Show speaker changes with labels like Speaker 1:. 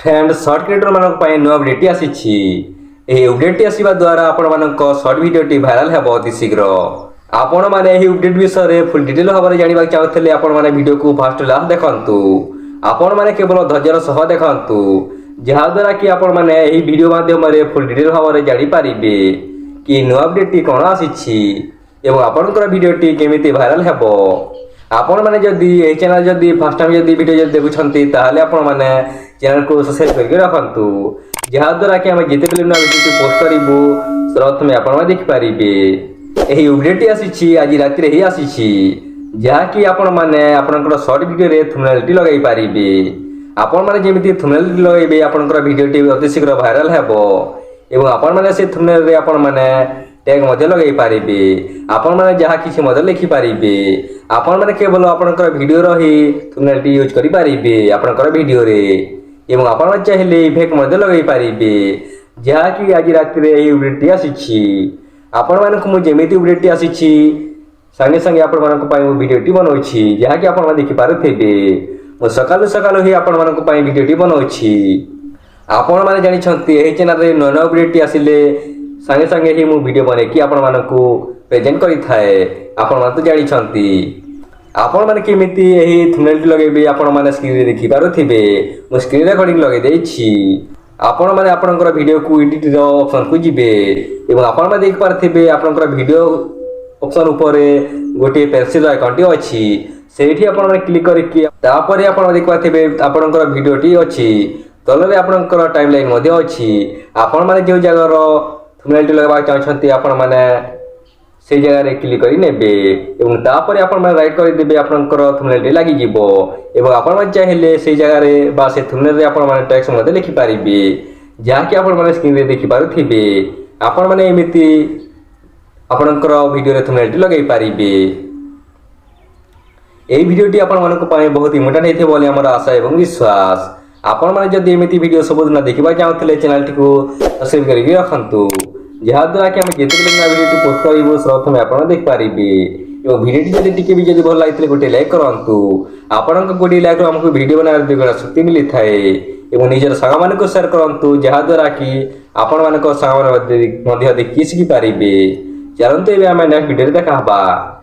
Speaker 1: Friend shirt creator मान नुआ update आसी अपडेट आसवा द्वारा आपण मान सर्ट भिडियोटी भाइराल है अति शीघ्र आपण मैंने अपडेट विषय फुल डिटेल भाव में जानवा चाहते आपण मैंने वीडियो को फास्ट लास्ट देखु आपण मैंने केवल धैर्यर सह देखु जहाद्वारा कि आपण मैंने वीडियो माध्यम फुल डिटेल भाव में जापर कि नुआ अपडेट कौन आसी आपणकर भिडियोटी केमी भाइराल है आपण मैंने जदि ये चैनल जदि फर्स्ट टाइम जदि वीडियो देखुंती ताहले आपण मैंने चैनल को सब्सक्राइब करके रखंतु जहाद्वारा कि आम जिते बेले नुआ वीडियो पोस्ट करूँ प्रथम आपण देखिपारे यही अपडेट आसी आज राति ही आसी जहाँकि आपण मैंने आपंकर सर्ट भिडियो थंबनेल लगे पारे आपण मैंने जमी थंबनेल लगे आपंकर भिडियोटी अति शीघ्र भाइराल है आपण मैंने से थंबनेल आपण मैंने टैग मध्य लगे पारे आपण मैंने जहाँ किसी मध्य लिखिपारे आपण मैंने केवल आपंकर भिडियो ही थंबनेल यूज करेंगे आपंकर भिडियो एवं आपण चाहिए इफेक्ट मध्य लगे पारे जहाँकि आज राति अपडेट आसी आपण मानक मुझे अपडेट आसी संगे संगे आपण मानक भिडियोटी बनाऊँगी जहाँकि आपण देखिपारे मु सकालू सकालू ही आपण मानक भिडियोटी बनाऊँगी आपण मैंने जानते यही चैनल नुआ नुआ अपडेट आसिले संगे संगे ही मु वीडियो बने कि आपण मानक प्रेजेंट करिथाए आपण मान तो जानिछंती आपण माने केमिति एही थंबनेल लगेबे आपण माने स्क्रीन रे देखि पारुथिबे मु स्क्रीन रेकॉर्डिंग लगे देछि आपण माने आपनकर वीडियो को एडिट रो ऑप्शन को जिबे एवं आपण माने देख पारथिबे आपनकर वीडियो ऑप्शन ऊपर गोटे पेंसिल आइकन अछि सेठी आपण माने क्लिक करके तापर आपण देख पारथिबे आपनकर वीडियोटी अछि तलरे आपनकर टाइमलाइन मध्ये अछि आपण माने जो जगह रो थंबनेल लगवा चाहते आपण माने से जगह रे क्लिक करी नेबे एवं तापर आपण माने राइट करी देबे आपनकर थंबनेल लागि जिवो एवं आपण माने चाहिले से जगह रे बा से थंबनेल रे आपण माने टेक्स्ट मध्ये लिखि पारिबे जाकि आपण माने स्क्रीन रे देखि पारुथिबे आपण माने एमिति आपनकर वीडियो रे थंबनेल लगाई पारिबे एई वीडियोटी आपण मानक पाए बहुत इम्पोर्टेंट हेथे बोले हमर आशा एवं विश्वास आपण माने जदि एमिति वीडियो सबदिन देखिबा चाहते चैनल टी को सब्सक्राइब करके रखंतु जहाद्वारा कि आम जिते वीडियो पोस्ट करूँ प्रथम आप देख पारे भिडियो जब टी भी जब भल लगे गोटे लाइक करूँ आपण गोटे लाइक आमको भिडियो बनाने दुगुणा शक्ति मिली थाए निजर सांग मान सेयार करूँ जहाद्वारा कि आपण मान सांग देखिए शिखिपारे चलते नेक्स्ट वीडियो देखा।